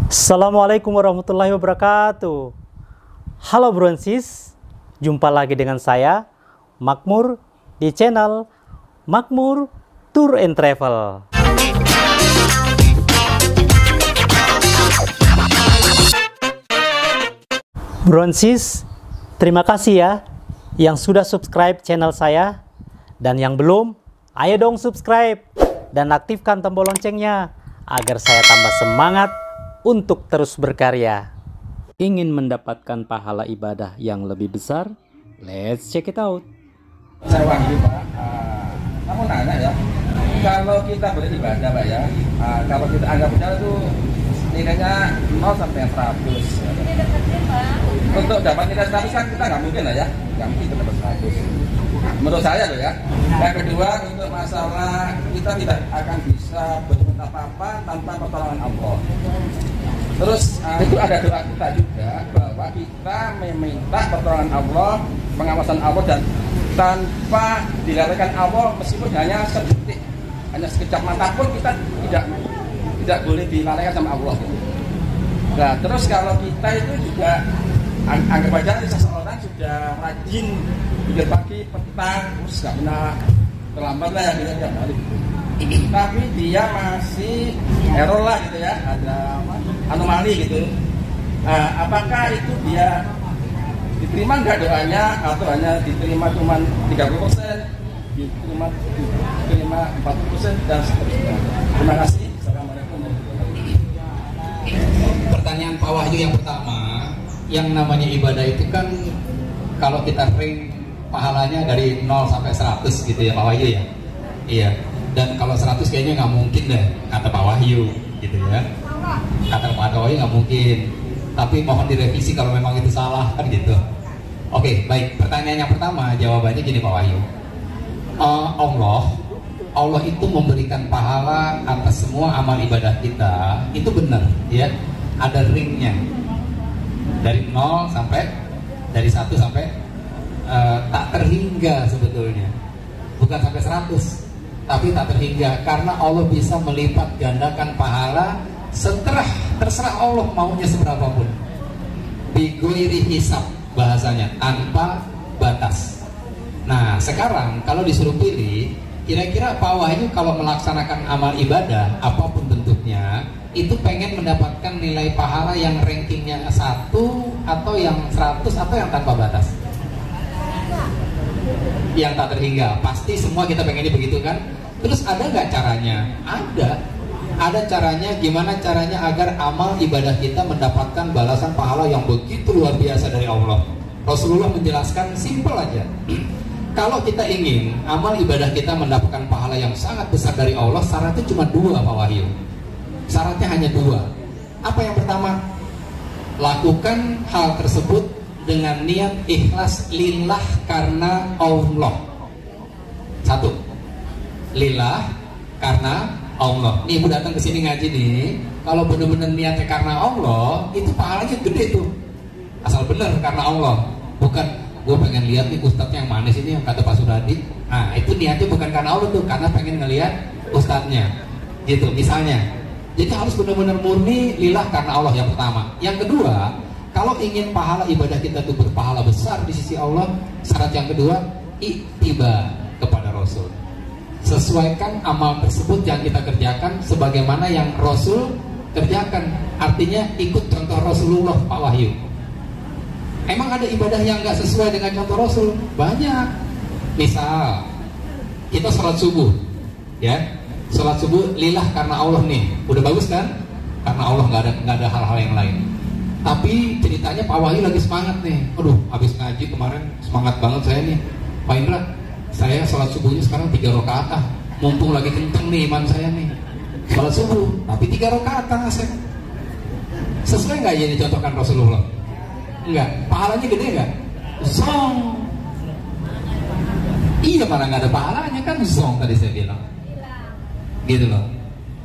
Assalamualaikum warahmatullahi wabarakatuh. Halo bro and sis, jumpa lagi dengan saya Makmur di channel Makmur Tour and Travel. Bro and sis, terima kasih ya yang sudah subscribe channel saya, dan yang belum, ayo dong subscribe dan aktifkan tombol loncengnya agar saya tambah semangat untuk terus berkarya. Ingin mendapatkan pahala ibadah yang lebih besar? Let's check it out. Saya Wahyu Pak, kamu nanya ya, kalau kita beribadah Pak ya, kalau kita anggap benar itu nilainya 0 sampai 100. Untuk dapat nilai 100 kan kita nggak mungkin lah ya, nggak mungkin kita dapat 100. Menurut saya loh ya. Yang kedua, untuk masalah kita tidak akan bisa berbuat apa-apa tanpa pertolongan Allah. Terus itu ada doa kita juga bahwa kita meminta pertolongan Allah, pengawasan Allah, dan tanpa dilalaikan Allah, meskipun hanya sedetik, hanya sekejap mata pun kita tidak boleh dilalaikan sama Allah. Nah, terus kalau kita itu juga anggap aja seseorang sudah rajin pikir pagi, petang, terus nggak pernah terlambat lah ya gitu tiap hari. Tapi dia masih error lah gitu ya, ada anomali gitu. Apakah itu dia diterima nggak doanya, atau hanya diterima cuma 30%, diterima 40% dan seterusnya. Terima kasih. Assalamualaikum warahmatullahi wabarakatuh. Pertanyaan Pak Wahyu yang pertama, yang namanya ibadah itu kan kalau kita rank pahalanya dari 0 sampai 100 gitu ya Pak Wahyu ya. Iya. Dan kalau 100 kayaknya nggak mungkin deh, kata Pak Wahyu gitu ya. Kata Pak Wahyu nggak mungkin. Tapi mohon direvisi kalau memang itu salah kan gitu. Oke, baik. Pertanyaan yang pertama, jawabannya gini Pak Wahyu. Allah itu memberikan pahala atas semua amal ibadah kita. Itu benar ya. Ada ringnya. Dari 0 sampai, dari 1 sampai tak terhingga sebetulnya. Bukan sampai 100, tapi tak terhingga, karena Allah bisa melipat gandakan pahala terserah Allah maunya seberapapun. Bighairi hisab bahasanya, tanpa batas. Nah, sekarang kalau disuruh pilih, kira-kira Pak Wahyu kalau melaksanakan amal ibadah apapun bentuknya, itu pengen mendapatkan nilai pahala yang rankingnya 1 atau yang 100 atau yang tanpa batas? Yang tak terhingga. Pasti semua kita pengennya begitu kan? Terus ada nggak caranya? Ada caranya. Gimana caranya agar amal ibadah kita mendapatkan balasan pahala yang begitu luar biasa dari Allah? Rasulullah menjelaskan simpel aja. Kalau kita ingin amal ibadah kita mendapatkan pahala yang sangat besar dari Allah, syaratnya cuma 2 Pak Wahyu. Syaratnya hanya 2. Apa yang pertama? Lakukan hal tersebut dengan niat ikhlas lillah karena Allah. 1. Lillah karena Allah. Nih ibu datang ke sini ngaji nih, kalau benar-benar niatnya karena Allah, itu pahalanya gede tuh. Asal benar karena Allah. Bukan gue pengen lihat nih ustadznya yang manis ini, yang kata Pak Suradi. Nah, itu niatnya bukan karena Allah tuh, karena pengen ngelihat ustadznya. Gitu misalnya. Jadi harus benar-benar murni lillah karena Allah yang pertama. Yang kedua, kalau ingin pahala ibadah kita itu berpahala besar di sisi Allah, syarat yang kedua, ittiba kepada Rasul. Sesuaikan amal tersebut yang kita kerjakan sebagaimana yang Rasul kerjakan. Artinya ikut contoh Rasulullah Pak Wahyu. Emang ada ibadah yang gak sesuai dengan contoh Rasul? Banyak. Misal kita sholat subuh, ya, sholat subuh lillah karena Allah nih, udah bagus kan? Karena Allah nggak ada hal-hal yang lain. Tapi ceritanya Pak Wahyu lagi semangat nih. Aduh, habis ngaji kemarin semangat banget saya nih. Pak Indra, saya sholat subuhnya sekarang 3 rakaat. Mumpung lagi kenceng nih iman saya nih. Sholat subuh, tapi 3 rakaat asik. Sesuai nggak yang dicontohkan Rasulullah? Enggak. Pahalanya gede nggak? Zong. Iya, malah nggak ada pahalanya kan, zong tadi saya bilang. Gitu loh.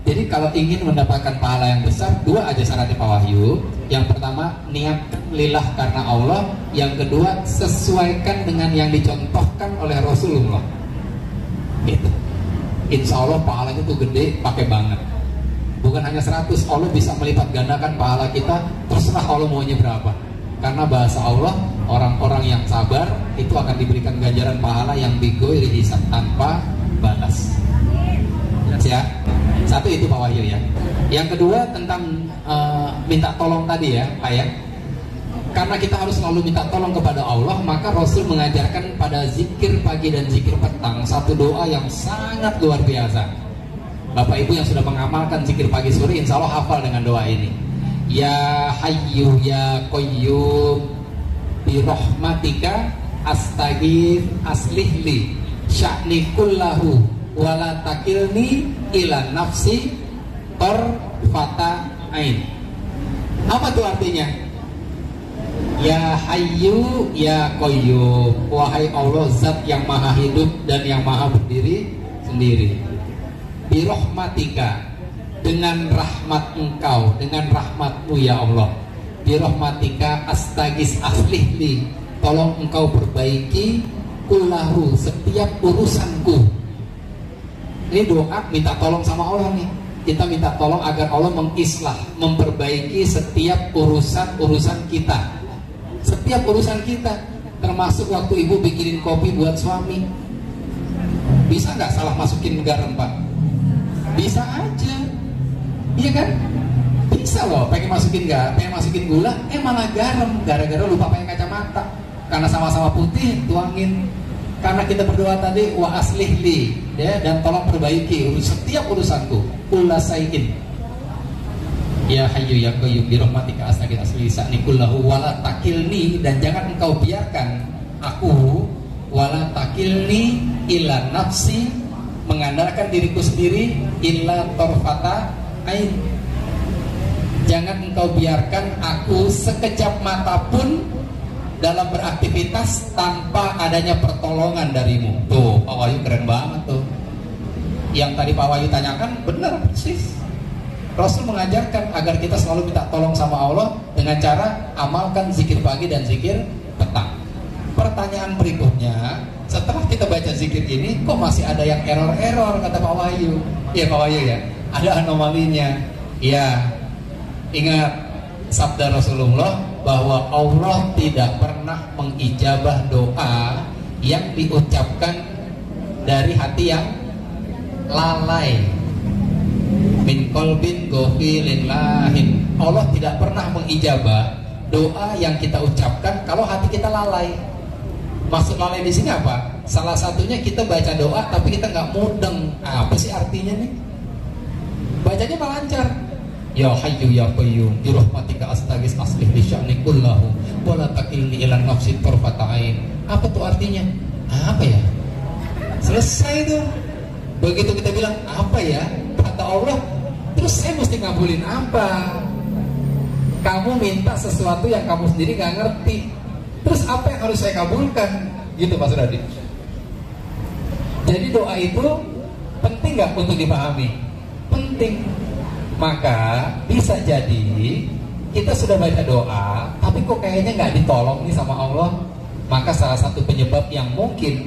Jadi kalau ingin mendapatkan pahala yang besar, 2 aja syaratnya Pak Wahyu. Yang pertama, niat lillah karena Allah. Yang kedua, sesuaikan dengan yang dicontohkan oleh Rasulullah. Gitu. Insya Allah pahalanya tuh gede, pakai banget. Bukan hanya 100, Allah bisa melipat gandakan pahala kita, terserah Allah maunya berapa. Karena bahasa Allah, orang-orang yang sabar itu akan diberikan ganjaran pahala yang bighairi hisab, tanpa batas. Ya, satu itu Pak Wahyu ya. Yang kedua tentang minta tolong tadi ya Pak ya. Karena kita harus selalu minta tolong kepada Allah, maka Rasul mengajarkan pada zikir pagi dan zikir petang satu doa yang sangat luar biasa. Bapak Ibu yang sudah mengamalkan zikir pagi sore, insya Allah hafal dengan doa ini. Ya Hayyu Ya Qayyum bi rahmatika astaghfir aslihli sya'ni kullahu wala takilni ila nafsi tarfata ain. Apa tuh artinya? Ya Hayyu Ya Qayyum, wahai Allah zat yang maha hidup dan yang maha berdiri sendiri. Bi rahmatika, dengan rahmat engkau, dengan rahmatmu ya Allah. Bi rahmatika astagis aslihli, tolong engkau perbaiki kullahu, setiap urusanku. Ini doa minta tolong sama Allah nih. Kita minta tolong agar Allah mengislah, memperbaiki setiap urusan kita. Setiap urusan kita, termasuk waktu ibu bikinin kopi buat suami. Bisa nggak salah masukin garam Pak? Bisa aja, iya kan? Bisa loh, pengen masukin gula, malah garam, gara-gara lupa pakai kacamata. Karena sama-sama putih, tuangin. Karena kita berdoa tadi, wa aslihli, ya, dan tolong perbaiki setiap urusanku. Kullasain. Ya Hayyu Ya Qayyum bi rahmatika astaghfir asli sa'ni kullahu wala takilni, dan jangan engkau biarkan aku wala takilni ila nafsi, mengandalkan diriku sendiri, illa tarfata ain. Jangan engkau biarkan aku sekejap mata pun dalam beraktivitas tanpa adanya pertolongan darimu. Tuh Pak Wahyu keren banget tuh. Yang tadi Pak Wahyu tanyakan benar persis. Rasul mengajarkan agar kita selalu minta tolong sama Allah dengan cara amalkan zikir pagi dan zikir petang. Pertanyaan berikutnya, setelah kita baca zikir ini, kok masih ada yang error-error kata Pak Wahyu? Iya Pak Wahyu ya, ada anomalinya. Ya, ingat sabda Rasulullah bahwa Allah tidak pernah mengijabah doa yang diucapkan dari hati yang lalai. Min qalbin ghafilin lahin. Allah tidak pernah mengijabah doa yang kita ucapkan kalau hati kita lalai. Maksud lalai di sini apa? Salah satunya kita baca doa tapi kita nggak mudeng. Apa sih artinya nih? Bacanya malah lancar. Ya Hayyu Ya Qayyum bi rahmatika astaghis aslih li sya'ni kullahu wa la takilni ila nafsi tarfata ain. Apa tuh artinya? Apa ya? Selesai tuh. Begitu kita bilang apa ya? Kata Allah, terus saya mesti ngabulin apa? Kamu minta sesuatu yang kamu sendiri gak ngerti. Terus apa yang harus saya kabulkan? Gitu Pak Suradi. Jadi doa itu penting gak untuk dipahami? Penting. Maka bisa jadi kita sudah baca doa, tapi kok kayaknya gak ditolong nih sama Allah. Maka salah satu penyebab yang mungkin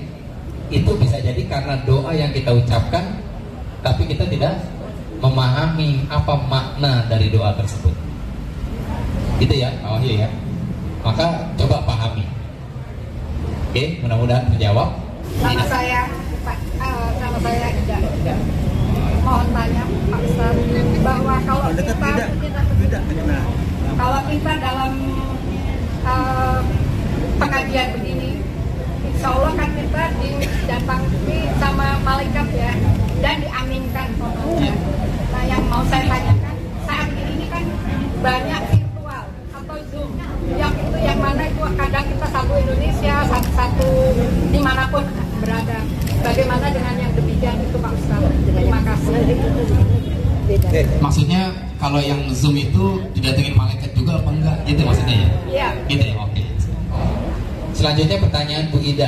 itu bisa jadi karena doa yang kita ucapkan tapi kita tidak memahami apa makna dari doa tersebut. Gitu ya, Pak Wahyu ya. Maka coba pahami. Oke, mudah-mudahan terjawab. Sama saya Ida. Mohon tanya Pak Ustaz, bahwa kalau kita dalam pengajian begini, insya Allah kan kita didatangi sama malaikat ya, dan diaminkan. Nah yang mau saya tanyakan, saat ini kan banyak virtual atau Zoom, yang mana itu kadang kita satu Indonesia, satu dimanapun berada. Bagaimana dengan yang demikian itu Pak Ustaz? Terima kasih. Maksudnya kalau yang Zoom itu didatengin malaikat juga apa enggak? Gitu maksudnya ya? Iya. Gitu ya, oke. Selanjutnya pertanyaan Bu Ida.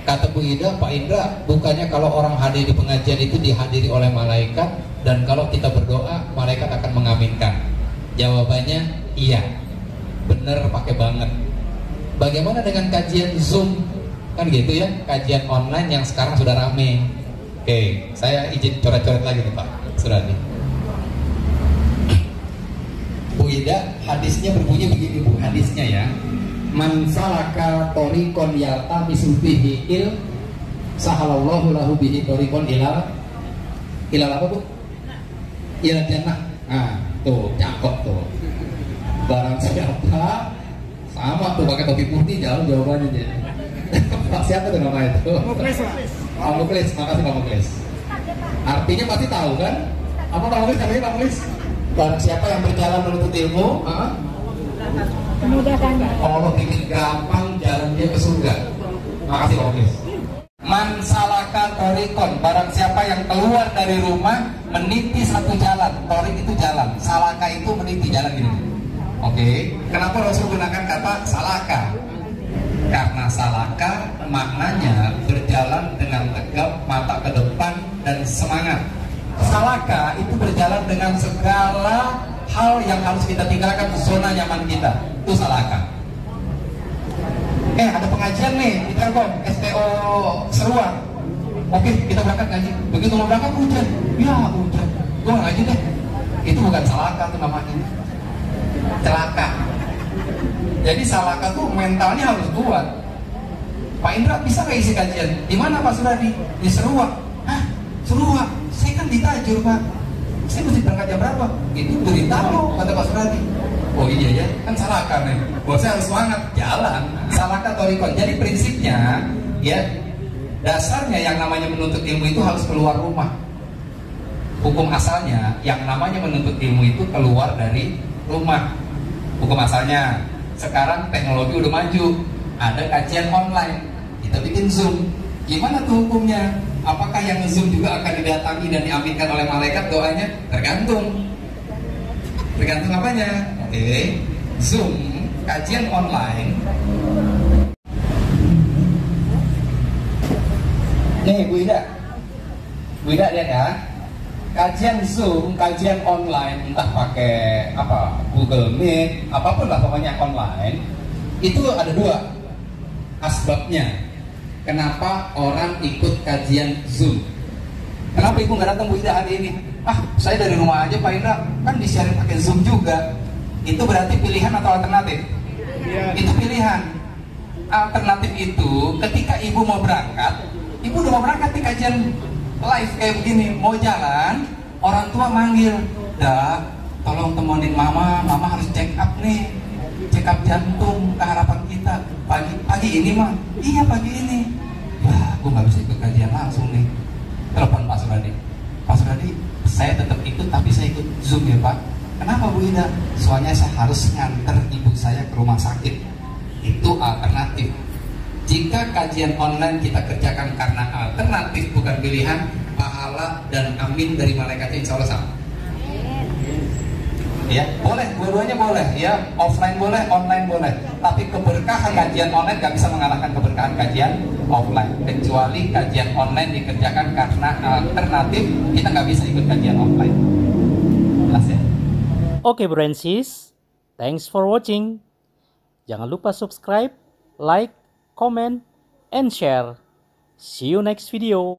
Kata Bu Ida, Pak Indra, bukannya kalau orang hadir di pengajian itu dihadiri oleh malaikat, dan kalau kita berdoa, malaikat akan mengaminkan? Jawabannya, iya. Bener, pakai banget. Bagaimana dengan kajian Zoom? Kan gitu ya, kajian online yang sekarang sudah rame. Oke, saya izin coret-coret lagi nih Pak Suradi. berbeda. Hadisnya berbunyi begini Bu, hadisnya ya. Man salaka tariqon yaltamisu bihi sahalallahu lahu bihi tariqon ilal apa Bu? Ilal jannah. Nah, tuh cakep tuh. Barang siapa sama tuh pakai topi putih jauh jawabannya dia. Pak siapa tuh namanya itu? Pak Muklis, makasih Pak Muklis. Artinya pasti tahu kan? Apa Pak Muklis namanya Pak Muklis? Barang siapa yang berjalan menuntut ilmu, Allah bikin gampang jalan dia ke surga. Makasih Pak Muklis. Man salaka tariqon, barang siapa yang keluar dari rumah meniti satu jalan. Tariq itu jalan, salaka itu meniti jalan ini. Oke, kenapa Rasul gunakan kata salaka? Karena salaka maknanya berjalan dengan tegap, mata ke depan dan semangat. Salaka itu berjalan dengan segala hal yang harus kita tinggalkan zona nyaman kita. Itu salaka. Ada pengajian nih di Telkom, STO Seruan. Oke, kita berangkat ngaji. Begitu mau berangkat hujan. Ya hujan, gue ngaji deh. Itu bukan salaka tuh namanya, celaka. Jadi salaka tuh mentalnya harus kuat. Pak Indra bisa nggak isi kajian? Di mana Pak Suradi? Di Seruak. Hah? Seruak? Saya kan di Tajur Pak. Saya mesti berangkat jam berapa? Itu beritahu kata Pak Suradi. Oh iya ya, kan salaka nih. Saya harus semangat jalan. Salaka tariqon. Jadi prinsipnya ya, dasarnya yang namanya menuntut ilmu itu harus keluar rumah. Hukum asalnya yang namanya menuntut ilmu itu keluar dari rumah. Hukum asalnya. Sekarang teknologi udah maju, ada kajian online, kita bikin Zoom. Gimana tuh hukumnya? Apakah yang Zoom juga akan didatangi dan diaminkan oleh malaikat doanya? Tergantung apanya. Oke, Zoom, kajian online. Nih Bu Ida lihat ya. Kajian Zoom, kajian online, entah pakai apa, Google Meet, apapun lah pokoknya online, itu ada dua asbabnya. Kenapa orang ikut kajian Zoom? Kenapa Ibu nggak datang Bu Ida hari ini? Saya dari rumah aja Pak Indra, kan di-share pakai Zoom juga. Itu berarti pilihan atau alternatif? Itu pilihan. Alternatif itu ketika Ibu mau berangkat, Ibu udah mau berangkat di kajian live kayak begini, mau jalan, orang tua manggil, dah, tolong temenin mama harus check up nih, check up jantung ke harapan kita, pagi ini mah, iya pagi ini, ya, gue nggak bisa ikut kajian langsung nih, telepon Pak Suradi, saya tetap ikut tapi saya ikut Zoom ya Pak, kenapa Bu Ida? Soalnya saya harus nganter ibu saya ke rumah sakit, itu alternatif. Jika kajian online kita kerjakan karena alternatif bukan pilihan, pahala dan amin dari malaikat insya Allah sama. Ya, boleh, dua-duanya boleh. Ya, offline boleh, online boleh. Tapi keberkahan kajian online gak bisa mengalahkan keberkahan kajian offline. Kecuali kajian online dikerjakan karena alternatif, kita gak bisa ikut kajian offline. Jelas ya? Oke bro and sis, thanks for watching. Jangan lupa subscribe, like, comment, and share. See you next video.